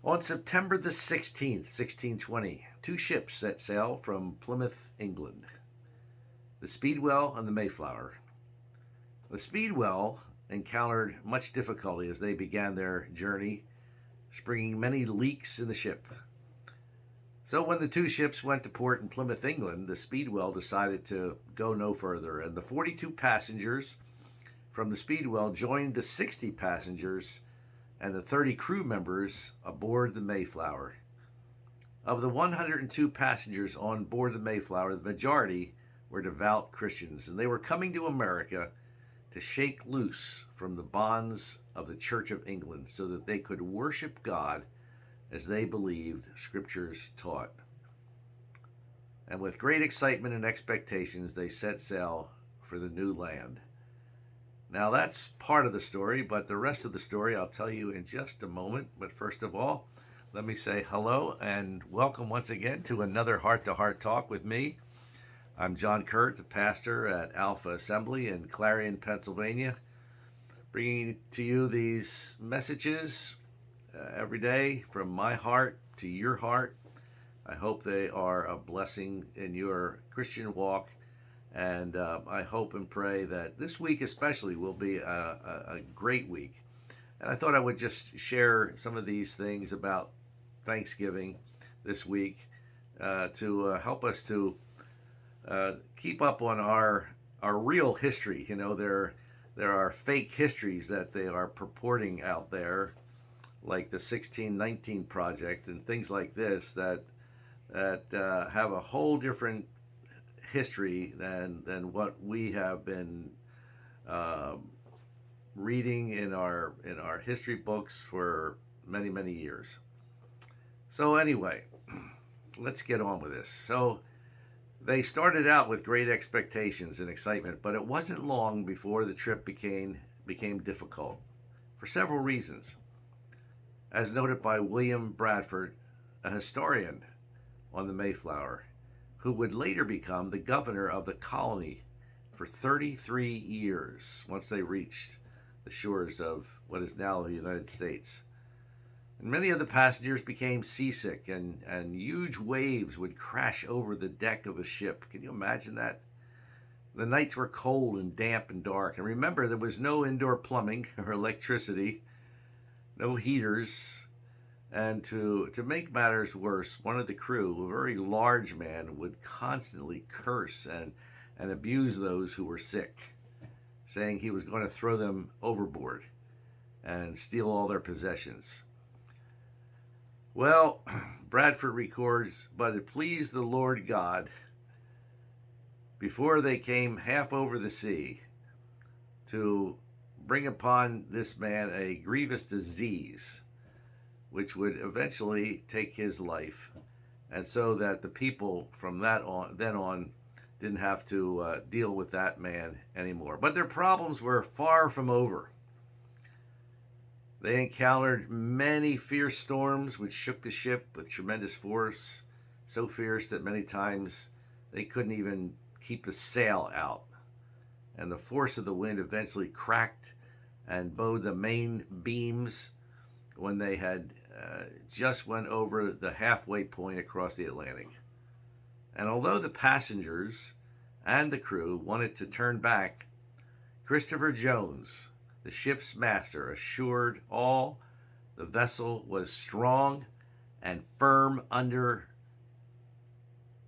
On September the 16th, 1620, two ships set sail from Plymouth, England, the Speedwell and the Mayflower. The Speedwell encountered much difficulty as they began their journey, springing many leaks in the ship. So when the two ships went to port in Plymouth, England, the Speedwell decided to go no further, and the 42 passengers from the Speedwell joined the 60 passengers and the 30 crew members aboard the Mayflower. Of the 102 passengers on board the Mayflower, the majority were devout Christians, and they were coming to America to shake loose from the bonds of the Church of England so that they could worship God as they believed Scriptures taught. And with great excitement and expectations, they set sail for the new land. Now, that's part of the story, but the rest of the story I'll tell you in just a moment. But first of all, let me say hello and welcome once again to another Heart to Heart Talk with me. I'm John Kuert, the pastor at Alpha Assembly in Clarion, Pennsylvania, bringing to you these messages every day from my heart to your heart. I hope they are a blessing in your Christian walk. And I hope and pray that this week especially will be a great week. And I thought I would just share some of these things about Thanksgiving this week to help us to keep up on our real history. You know, there are fake histories that they are purporting out there, like the 1619 Project and things like this that have a whole different history than what we have been reading in our history books for many years. So anyway, let's get on with this. So they started out with great expectations and excitement, but it wasn't long before the trip became difficult for several reasons, as noted by William Bradford, a historian on the Mayflower, who would later become the governor of the colony for 33 years once they reached the shores of what is now the United States. And many of the passengers became seasick, and huge waves would crash over the deck of the ship. Can you imagine that? The nights were cold and damp and dark. And remember, there was no indoor plumbing or electricity, no heaters. And to make matters worse, one of the crew, a very large man, would constantly curse and abuse those who were sick, saying he was going to throw them overboard and steal all their possessions. Well, Bradford records, but it pleased the Lord God, before they came half over the sea, to bring upon this man a grievous disease, which would eventually take his life, and so that the people from then on didn't have to deal with that man anymore. But their problems were far from over. They encountered many fierce storms which shook the ship with tremendous force, so fierce that many times they couldn't even keep the sail out. And the force of the wind eventually cracked and bowed the main beams when they had just went over the halfway point across the Atlantic. And although the passengers and the crew wanted to turn back, Christopher Jones, the ship's master, assured all the vessel was strong and firm under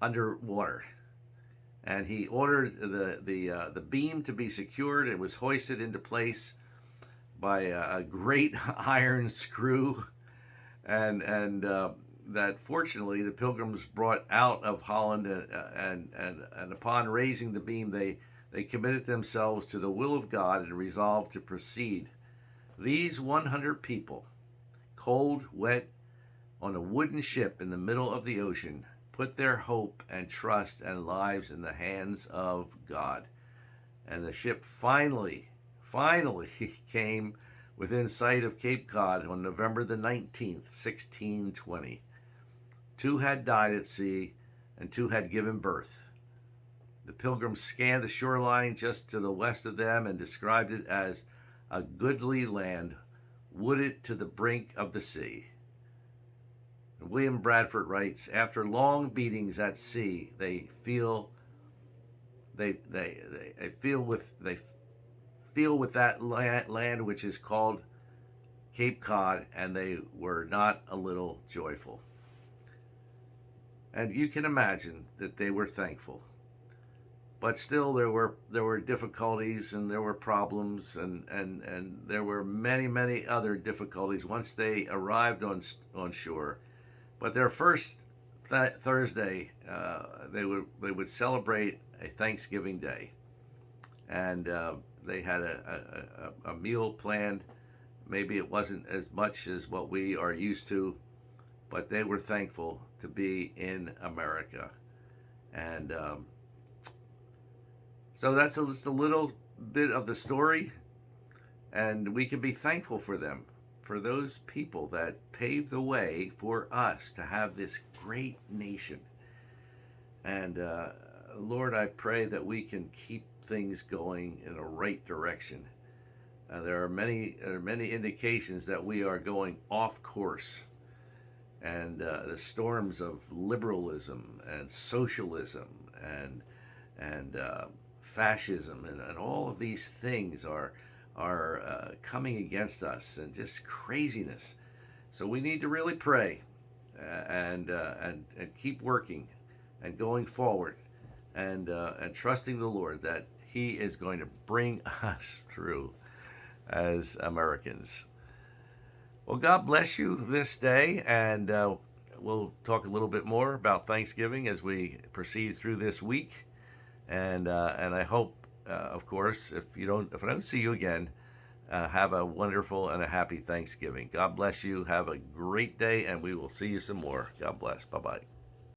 water. And he ordered the beam to be secured. It was hoisted into place by a great iron screw, and that fortunately the Pilgrims brought out of Holland, and upon raising the beam, they committed themselves to the will of God and resolved to proceed. These 100 people, cold, wet, on a wooden ship in the middle of the ocean, put their hope and trust and lives in the hands of God. And the ship finally came within sight of Cape Cod on November the 19th, 1620. 2 had died at sea, and 2 had given birth. The Pilgrims scanned the shoreline just to the west of them and described it as a goodly land, wooded to the brink of the sea. William Bradford writes, after long beatings at sea, they feel with that land which is called Cape Cod, and they were not a little joyful. And you can imagine that they were thankful. But still, there were difficulties, and there were problems, and there were many other difficulties once they arrived on shore. But their first Thursday, they would celebrate a Thanksgiving Day, and they had a meal planned. Maybe it wasn't as much as what we are used to, but they were thankful to be in America, and so that's just a little bit of the story, and we can be thankful for them, for those people that paved the way for us to have this great nation. And Lord, I pray that we can keep things going in a right direction. There are many indications that we are going off course, and the storms of liberalism and socialism and fascism and all of these things are coming against us, and just craziness. So we need to really pray and keep working and going forward, and trusting the Lord that He is going to bring us through as Americans. Well, God bless you this day, and we'll talk a little bit more about Thanksgiving as we proceed through this week. And I hope, of course, if I don't see you again, have a wonderful and a happy Thanksgiving. God bless you. Have a great day, and we will see you some more. God bless. Bye-bye.